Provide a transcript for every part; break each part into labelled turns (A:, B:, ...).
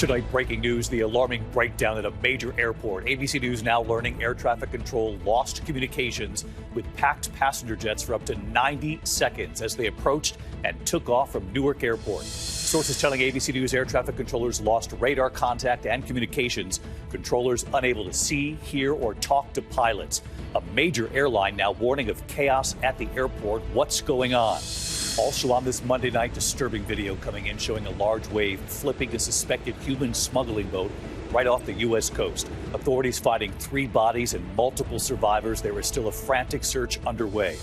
A: Tonight, breaking news, the alarming breakdown at a major airport. ABC News now learning air traffic control lost communications with packed passenger jets for up to 90 seconds as they approached and took off from Newark Airport. Sources telling ABC News air traffic controllers lost radar contact and communications. Controllers unable to see, hear, or talk to pilots. A major airline now warning of chaos at the airport. What's going on? Also on this Monday night, disturbing video coming in showing a large wave flipping a suspected human smuggling boat right off the U.S. coast. Authorities finding 3 bodies and multiple survivors. There is still a frantic search underway.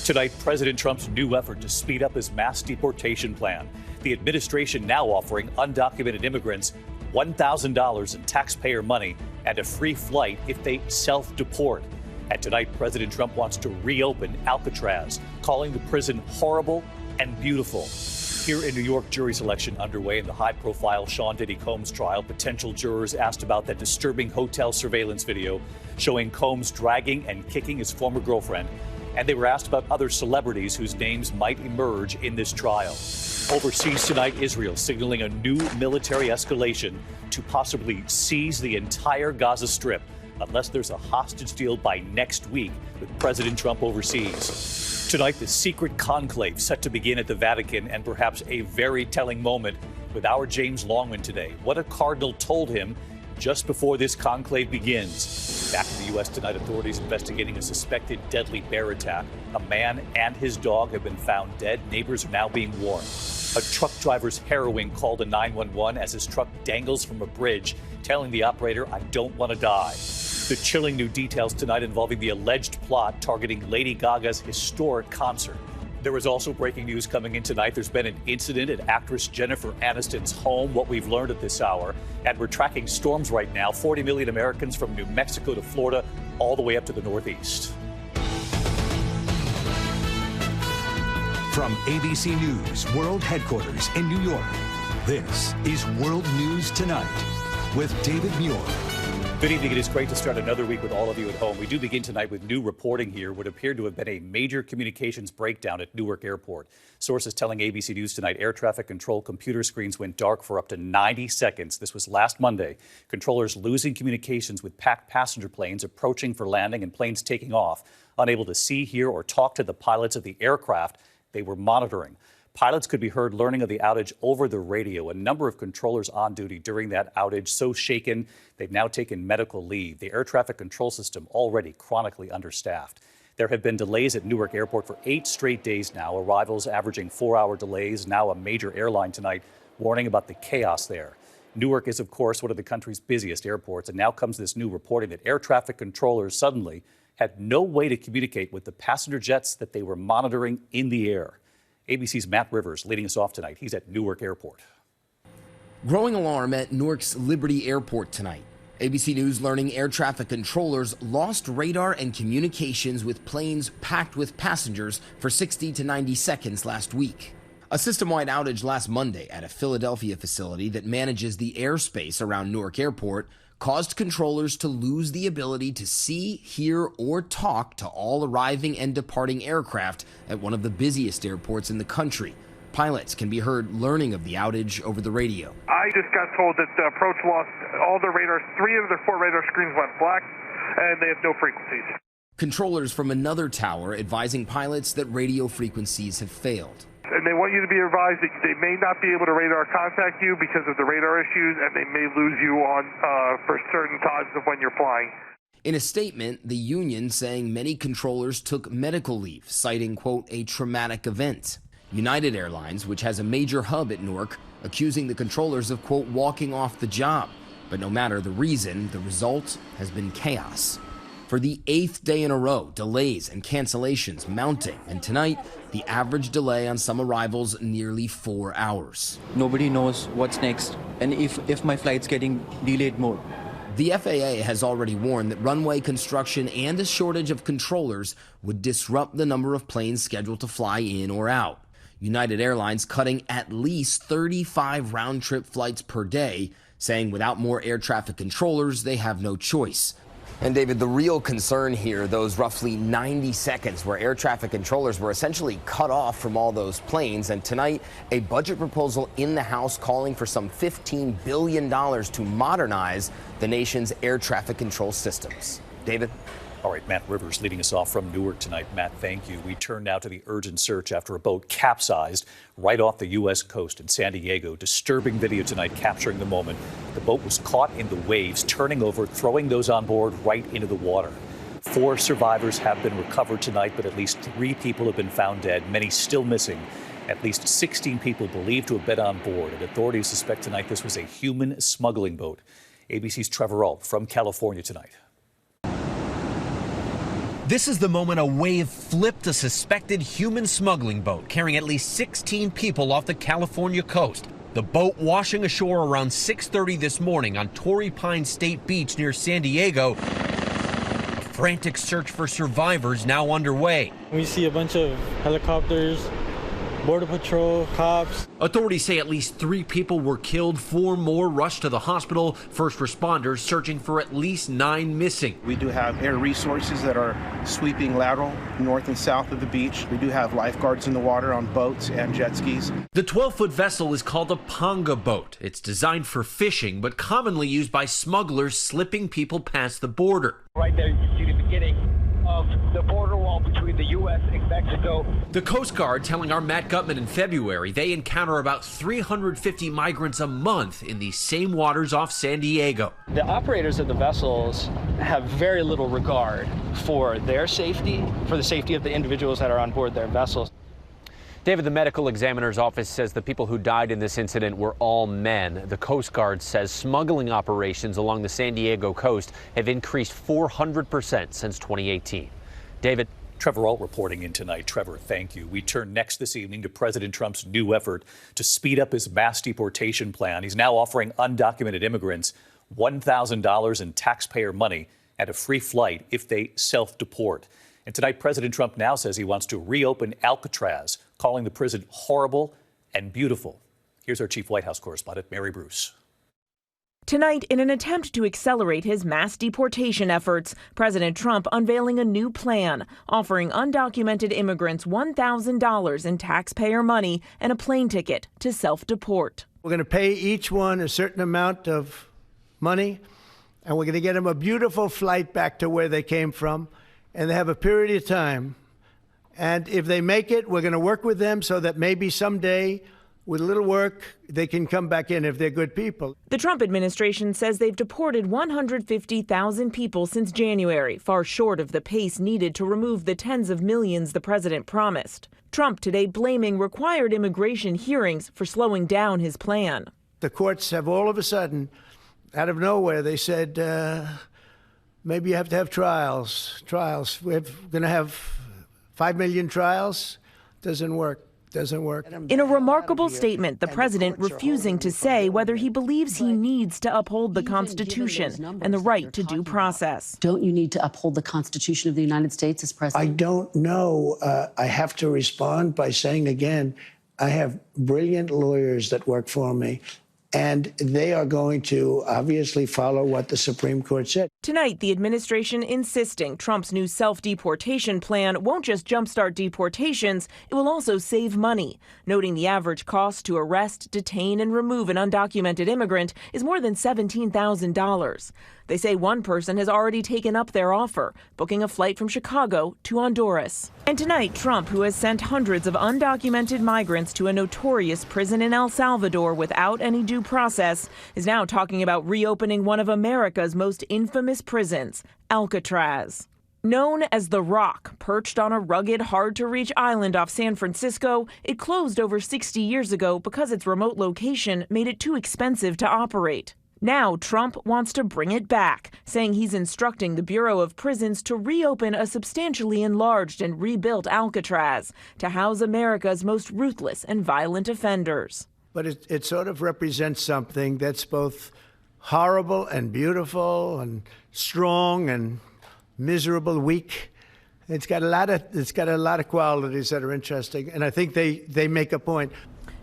A: Tonight, President Trump's new effort to speed up his mass deportation plan. The administration now offering undocumented immigrants $1,000 in taxpayer money and a free flight if they self-deport. And tonight, President Trump wants to reopen Alcatraz, calling the prison horrible and beautiful. Here in New York, jury selection underway in the high-profile Sean Diddy Combs trial. Potential jurors asked about that disturbing hotel surveillance video showing Combs dragging and kicking his former girlfriend. And they were asked about other celebrities whose names might emerge in this trial. Overseas tonight, Israel signaling a new military escalation to possibly seize the entire Gaza Strip, unless there's a hostage deal by next week with President Trump overseas. Tonight, the secret conclave set to begin at the Vatican, and perhaps a very telling moment with our James Longman today. What a cardinal told him just before this conclave begins. Back in the U.S. tonight, authorities investigating a suspected deadly bear attack. A man and his dog have been found dead. Neighbors are now being warned. A truck driver's harrowing call to 911 as his truck dangles from a bridge, telling the operator, "I don't want to die." The chilling new details tonight involving the alleged plot targeting Lady Gaga's historic concert. There was also breaking news coming in tonight. There's been an incident at actress Jennifer Aniston's home, what we've learned at this hour. And we're tracking storms right now, 40 million Americans from New Mexico to Florida, all the way up to the Northeast.
B: From ABC News World Headquarters in New York, this is World News Tonight with David Muir.
A: Good evening. It is great to start another week with all of you at home. We do begin tonight with new reporting here. What appeared to have been a major communications breakdown at Newark Airport. Sources telling ABC News tonight air traffic control computer screens went dark for up to 90 seconds. This was last Monday. Controllers losing communications with packed passenger planes approaching for landing and planes taking off, unable to see, hear, or talk to the pilots of the aircraft they were monitoring. Pilots could be heard learning of the outage over the radio. A number of controllers on duty during that outage so shaken they've now taken medical leave. The air traffic control system already chronically understaffed. There have been delays at Newark Airport for 8 straight days now, arrivals averaging 4-hour delays. Now a major airline tonight warning about the chaos there. Newark is, of course, one of the country's busiest airports, and now comes this new reporting that air traffic controllers suddenly had no way to communicate with the passenger jets that they were monitoring in the air. ABC's Matt Rivers leading us off tonight. He's at Newark Airport.
C: Growing alarm at Newark's Liberty Airport tonight. ABC News learning air traffic controllers lost radar and communications with planes packed with passengers for 60 to 90 seconds last week. A system-wide outage last Monday at a Philadelphia facility that manages the airspace around Newark Airport caused controllers to lose the ability to see, hear, or talk to all arriving and departing aircraft at one of the busiest airports in the country. Pilots can be heard learning of the outage over the radio.
D: I just got told that the approach lost all their radars. 3 of their 4 radar screens went black, and they have no frequencies.
C: Controllers from another tower advising pilots that radio frequencies have failed.
D: And they want you to be advised that they may not be able to radar contact you because of the radar issues, and they may lose you on for certain times of when you're flying.
C: In a statement, the union saying many controllers took medical leave, citing, quote, a traumatic event. United Airlines, which has a major hub at Newark, accusing the controllers of, quote, walking off the job. But no matter the reason, the result has been chaos. For the 8th day in a row, delays and cancellations mounting, and tonight, the average delay on some arrivals nearly 4 hours.
E: Nobody knows what's next, and if my flight's getting delayed more.
C: The FAA has already warned that runway construction and a shortage of controllers would disrupt the number of planes scheduled to fly in or out. United Airlines cutting at least 35 round-trip flights per day, saying without more air traffic controllers, they have no choice. And David, the real concern here, those roughly 90 seconds where air traffic controllers were essentially cut off from all those planes. And tonight, a budget proposal in the House calling for some $15 billion to modernize the nation's air traffic control systems. David?
A: All right, Matt Rivers leading us off from Newark tonight. Matt, thank you. We turn now to the urgent search after a boat capsized right off the U.S. coast in San Diego. Disturbing video tonight capturing the moment. The boat was caught in the waves, turning over, throwing those on board right into the water. 4 survivors have been recovered tonight, but at least 3 people have been found dead, many still missing. At least 16 people believed to have been on board, and authorities suspect tonight this was a human smuggling boat. ABC's Trevor Ault from California tonight.
F: This is the moment a wave flipped a suspected human smuggling boat carrying at least 16 people off the California coast. The boat washing ashore around 6:30 this morning on Torrey Pines State Beach near San Diego. A frantic search for survivors now underway.
G: We see a bunch of helicopters, Border Patrol, cops.
F: Authorities say at least 3 people were killed, 4 more rushed to the hospital. First responders searching for at least 9 missing.
H: We do have air resources that are sweeping lateral north and south of the beach. We do have lifeguards in the water on boats and jet skis.
F: The 12-foot vessel is called a panga boat. It's designed for fishing, but commonly used by smugglers slipping people past the border.
I: Right there, you can see the beginning of the border wall between the U.S. and Mexico.
F: The Coast Guard telling our Matt Gutman in February they encounter about 350 migrants a month in these same waters off San Diego.
J: The operators of the vessels have very little regard for their safety, for the safety of the individuals that are on board their vessels.
K: David, the medical examiner's office says the people who died in this incident were all men. The Coast Guard says smuggling operations along the San Diego coast have increased 400% since 2018. David?
A: Trevor Ault reporting in tonight. Trevor, thank you. We turn next this evening to President Trump's new effort to speed up his mass deportation plan. He's now offering undocumented immigrants $1,000 in taxpayer money and a free flight if they self-deport. And tonight, President Trump now says he wants to reopen Alcatraz, calling the prison horrible and beautiful. Here's our chief White House correspondent, Mary Bruce.
L: Tonight, in an attempt to accelerate his mass deportation efforts, President Trump unveiling a new plan, offering undocumented immigrants $1,000 in taxpayer money and a plane ticket to self-deport.
M: We're going to pay each one a certain amount of money, and we're going to get them a beautiful flight back to where they came from, and they have a period of time. And if they make it, we're going to work with them so that maybe someday, with a little work, they can come back in if they're good people.
L: The Trump administration says they've deported 150,000 people since January, far short of the pace needed to remove the tens of millions the president promised. Trump today blaming required immigration hearings for slowing down his plan.
M: The courts have all of a sudden, out of nowhere, they said, maybe you have to have trials. We're going to have 5 million trials. Doesn't work.
L: In a remarkable statement, the president refusing to say whether he believes he needs to uphold the Constitution and the right to due process.
N: Don't you need to uphold the Constitution of the United States as president?
M: I don't know. I have to respond by saying again, I have brilliant lawyers that work for me, and they are going to obviously follow what the Supreme Court said.
L: Tonight, the administration insisting Trump's new self-deportation plan won't just jumpstart deportations, it will also save money, noting the average cost to arrest, detain, and remove an undocumented immigrant is more than $17,000. They say one person has already taken up their offer, booking a flight from Chicago to Honduras. And tonight, Trump, who has sent hundreds of undocumented migrants to a notorious prison in El Salvador without any due process, is now talking about reopening one of America's most infamous prisons, Alcatraz. Known as The Rock, perched on a rugged, hard-to-reach island off San Francisco, it closed over 60 years ago because its remote location made it too expensive to operate. Now Trump wants to bring it back, saying he's instructing the Bureau of Prisons to reopen a substantially enlarged and rebuilt Alcatraz to house America's most ruthless and violent offenders.
M: But it sort of represents something that's both horrible and beautiful and strong and miserable, weak. It's got a lot of qualities that are interesting, and I think they make a point.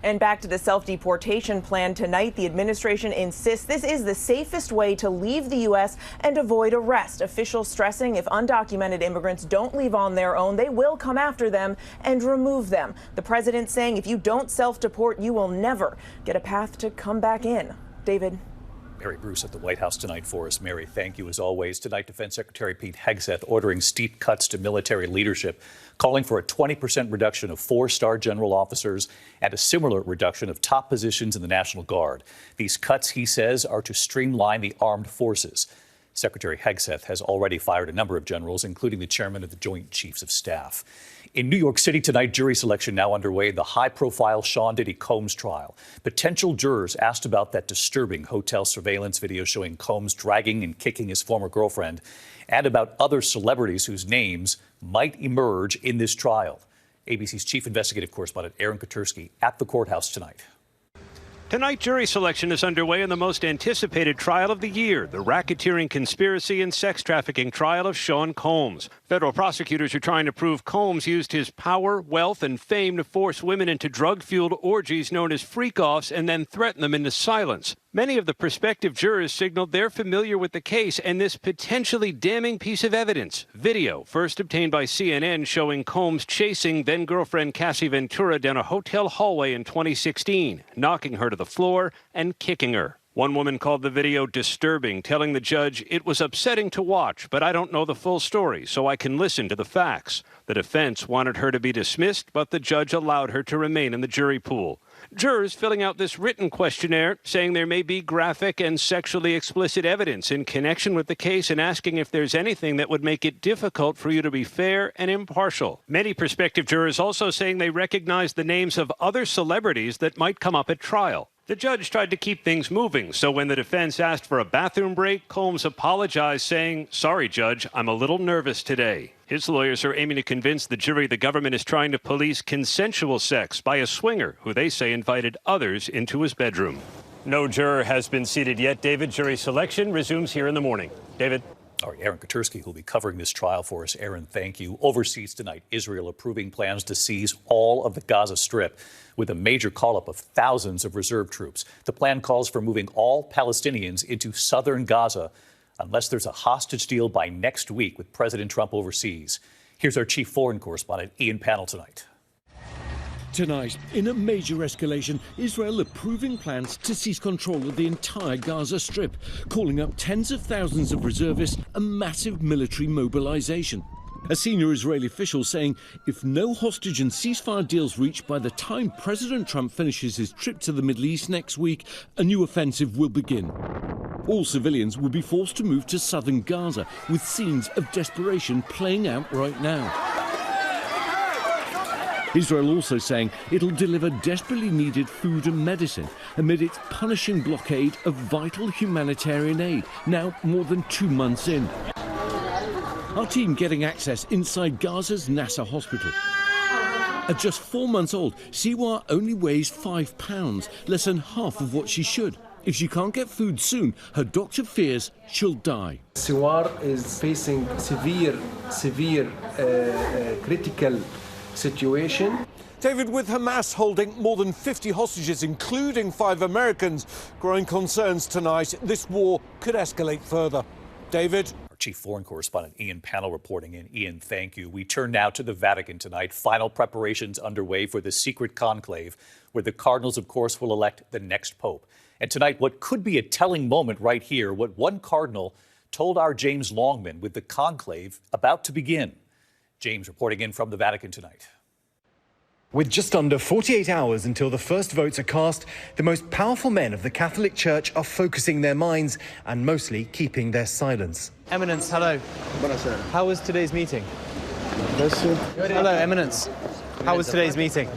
L: And back to the self-deportation plan tonight. The administration insists this is the safest way to leave the U.S. and avoid arrest. Officials stressing if undocumented immigrants don't leave on their own, they will come after them and remove them. The president saying if you don't self-deport, you will never get a path to come back in. David.
A: Mary Bruce at the White House tonight for us. Mary, thank you as always. Tonight, Defense Secretary Pete Hegseth ordering steep cuts to military leadership, calling for a 20% reduction of 4-star general officers and a similar reduction of top positions in the National Guard. These cuts, he says, are to streamline the armed forces. Secretary Hegseth has already fired a number of generals, including the chairman of the Joint Chiefs of Staff. In New York City tonight, jury selection now underway in the high-profile Sean Diddy Combs trial. Potential jurors asked about that disturbing hotel surveillance video showing Combs dragging and kicking his former girlfriend, and about other celebrities whose names might emerge in this trial. ABC's chief investigative correspondent Aaron Katersky at the courthouse tonight.
O: Tonight, jury selection is underway in the most anticipated trial of the year, the racketeering conspiracy and sex trafficking trial of Sean Combs. Federal prosecutors are trying to prove Combs used his power, wealth, and fame to force women into drug-fueled orgies known as freak-offs and then threaten them into silence. Many of the prospective jurors signaled they're familiar with the case and this potentially damning piece of evidence. Video, first obtained by CNN, showing Combs chasing then-girlfriend Cassie Ventura down a hotel hallway in 2016, knocking her to the floor and kicking her. One woman called the video disturbing, telling the judge, "It was upsetting to watch, but I don't know the full story, so I can listen to the facts." The defense wanted her to be dismissed, but the judge allowed her to remain in the jury pool. Jurors filling out this written questionnaire saying there may be graphic and sexually explicit evidence in connection with the case and asking if there's anything that would make it difficult for you to be fair and impartial. Many prospective jurors also saying they recognize the names of other celebrities that might come up at trial. The judge tried to keep things moving, so when the defense asked for a bathroom break, Combs apologized, saying, "Sorry, Judge, I'm a little nervous today." His lawyers are aiming to convince the jury the government is trying to police consensual sex by a swinger who they say invited others into his bedroom. No juror has been seated yet. David, jury selection resumes here in the morning. David.
A: All right, Aaron Katersky, who'll be covering this trial for us. Aaron, thank you. Overseas tonight, Israel approving plans to seize all of the Gaza Strip with a major call-up of thousands of reserve troops. The plan calls for moving all Palestinians into southern Gaza unless there's a hostage deal by next week with President Trump overseas. Here's our chief foreign correspondent, Ian Pannell, tonight.
P: Tonight, in a major escalation, Israel approving plans to seize control of the entire Gaza Strip, calling up tens of thousands of reservists and massive military mobilization. A senior Israeli official saying if no hostage and ceasefire deals reached by the time President Trump finishes his trip to the Middle East next week, a new offensive will begin. All civilians will be forced to move to southern Gaza, with scenes of desperation playing out right now. Israel also saying it'll deliver desperately needed food and medicine amid its punishing blockade of vital humanitarian aid, now more than 2 months in. Our team getting access inside Gaza's Nasser hospital. At just 4 months old, Siwa only weighs 5 pounds, less than half of what she should. If she can't get food soon, her doctor fears she'll die.
Q: Siwa is facing severe critical situation.
P: David, with Hamas holding more than 50 hostages, including 5 Americans, growing concerns tonight this war could escalate further. David?
A: Our chief foreign correspondent, Ian Pannell, reporting in. Ian, thank you. We turn now to the Vatican tonight. Final preparations underway for the secret conclave, where the cardinals, of course, will elect the next pope. And tonight, what could be a telling moment right here, what one cardinal told our James Longman with the conclave about to begin. James reporting in from the Vatican tonight.
R: With just under 48 hours until the first votes are cast, the most powerful men of the Catholic Church are focusing their minds and mostly keeping their silence.
S: Eminence, hello. How was today's meeting? Hello, Eminence. How was today's meeting?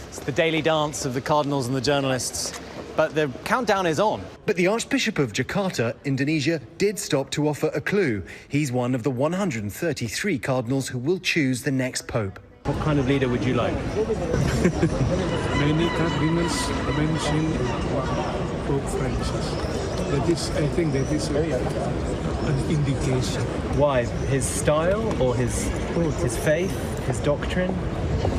S: It's the daily dance of the cardinals and the journalists. But the countdown is on.
R: But the Archbishop of Jakarta, Indonesia, did stop to offer a clue. He's one of the 133 cardinals who will choose the next pope.
S: What kind of leader would you like?
T: Many cardinals mention Pope Francis. I think that is an indication.
S: Why? His style or his faith, his doctrine?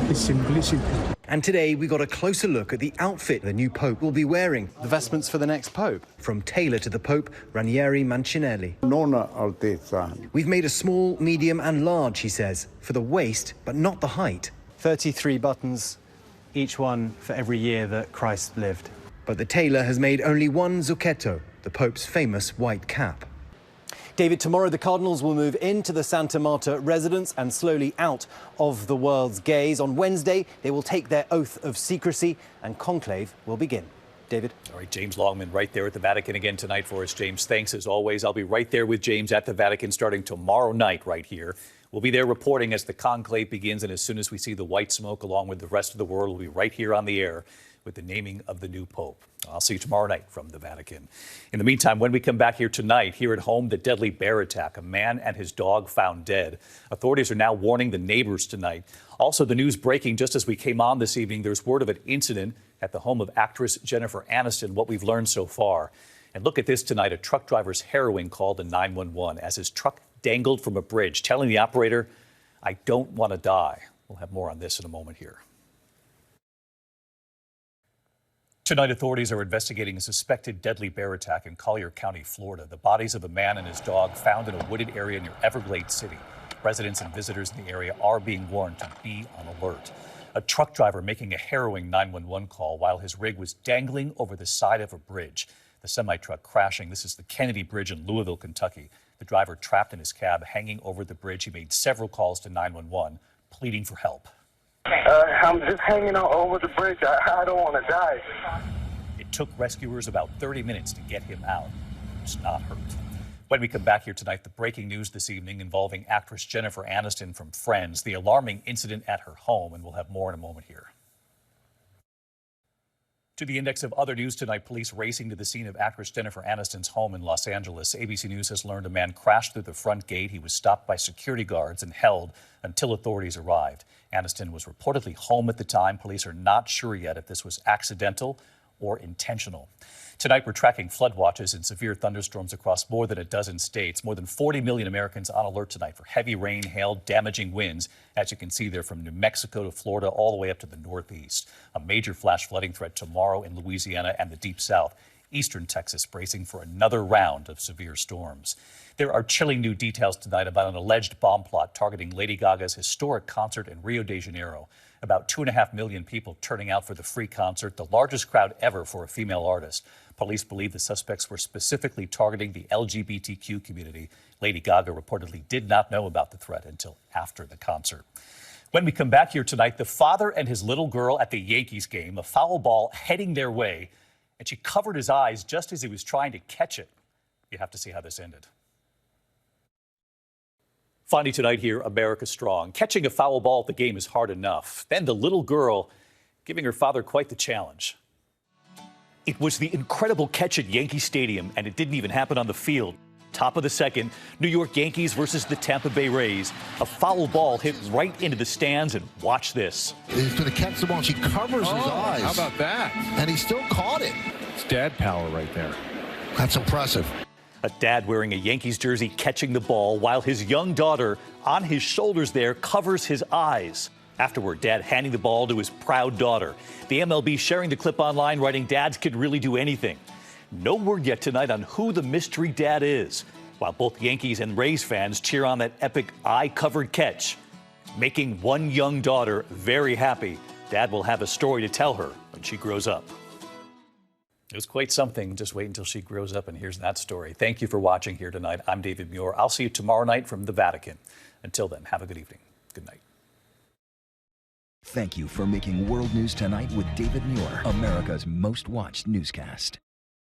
T: His simplicity.
R: And today we got a closer look at the outfit the new Pope will be wearing.
S: The vestments for the next Pope.
R: From tailor to the Pope, Ranieri Mancinelli.
U: Nona Altezza.
R: We've made a small, medium and large, he says, for the waist, but not the height.
S: 33 buttons, each one for every year that Christ lived.
R: But the tailor has made only one zucchetto, the Pope's famous white cap.
S: David, tomorrow the cardinals will move into the Santa Marta residence and slowly out of the world's gaze. On Wednesday, they will take their oath of secrecy and conclave will begin. David?
A: All right, James Longman right there at the Vatican again tonight for us. James, thanks as always. I'll be right there with James at the Vatican starting tomorrow night right here. We'll be there reporting as the conclave begins, and as soon as we see the white smoke along with the rest of the world, we'll be right here on the air with the naming of the new Pope. I'll see you tomorrow night from the Vatican. In the meantime, when we come back here tonight, here at home, the deadly bear attack. A man and his dog found dead. Authorities are now warning the neighbors tonight. Also, the news breaking just as we came on this evening, there's word of an incident at the home of actress Jennifer Aniston, what we've learned so far. And look at this tonight, a truck driver's harrowing call to 911 as his truck dangled from a bridge, telling the operator, "I don't want to die." We'll have more on this in a moment here. Tonight, authorities are investigating a suspected deadly bear attack in Collier County, Florida. The bodies of a man and his dog found in a wooded area near Everglades City. Residents and visitors in the area are being warned to be on alert. A truck driver making a harrowing 911 call while his rig was dangling over the side of a bridge. The semi-truck crashing. This is the Kennedy Bridge in Louisville, Kentucky. The driver trapped in his cab, hanging over the bridge. He made several calls to 911, pleading for help.
V: I'm just hanging out over the bridge. I don't want to die.
A: It took rescuers about 30 minutes to get him out. He's not hurt. When we come back here tonight, the breaking news this evening involving actress Jennifer Aniston from Friends, the alarming incident at her home, and we'll have more in a moment here. To the index of other news tonight, police racing to the scene of actress Jennifer Aniston's home in Los Angeles. ABC News has learned a man crashed through the front gate. He was stopped by security guards and held until authorities arrived. Aniston was reportedly home at the time. Police are not sure yet if this was accidental or intentional. Tonight, we're tracking flood watches and severe thunderstorms across more than a dozen states. More than 40 million Americans on alert tonight for heavy rain, hail, damaging winds. As you can see there, from New Mexico to Florida, all the way up to the Northeast. A major flash flooding threat tomorrow in Louisiana and the Deep South. Eastern Texas bracing for another round of severe storms. There are chilling new details tonight about an alleged bomb plot targeting Lady Gaga's historic concert in Rio de Janeiro. About 2.5 million people turning out for the free concert, the largest crowd ever for a female artist. Police believe the suspects were specifically targeting the LGBTQ community. Lady Gaga reportedly did not know about the threat until after the concert. When we come back here tonight, the father and his little girl at the Yankees game, a foul ball heading their way, and she covered his eyes just as he was trying to catch it. You have to see how this ended. Finally tonight here, America Strong. Catching a foul ball at the game is hard enough. Then the little girl giving her father quite the challenge. It was the incredible catch at Yankee Stadium, and it didn't even happen on the field. Top of the second, New York Yankees versus the Tampa Bay Rays. A foul ball hit right into the stands, and watch this.
W: He's going to catch the ball. She covers his eyes.
X: How about that?
W: And he still caught it.
X: It's dad power right there.
W: That's impressive.
A: A dad wearing a Yankees jersey catching the ball while his young daughter on his shoulders there covers his eyes. Afterward, dad handing the ball to his proud daughter. The MLB sharing the clip online, writing, "Dads can really do anything." No word yet tonight on who the mystery dad is, while both Yankees and Rays fans cheer on that epic eye-covered catch, making one young daughter very happy. Dad will have a story to tell her when she grows up. It was quite something. Just wait until she grows up and hears that story. Thank you for watching here tonight. I'm David Muir. I'll see you tomorrow night from the Vatican. Until then, have a good evening. Good night.
B: Thank you for making World News Tonight with David Muir, America's most watched newscast.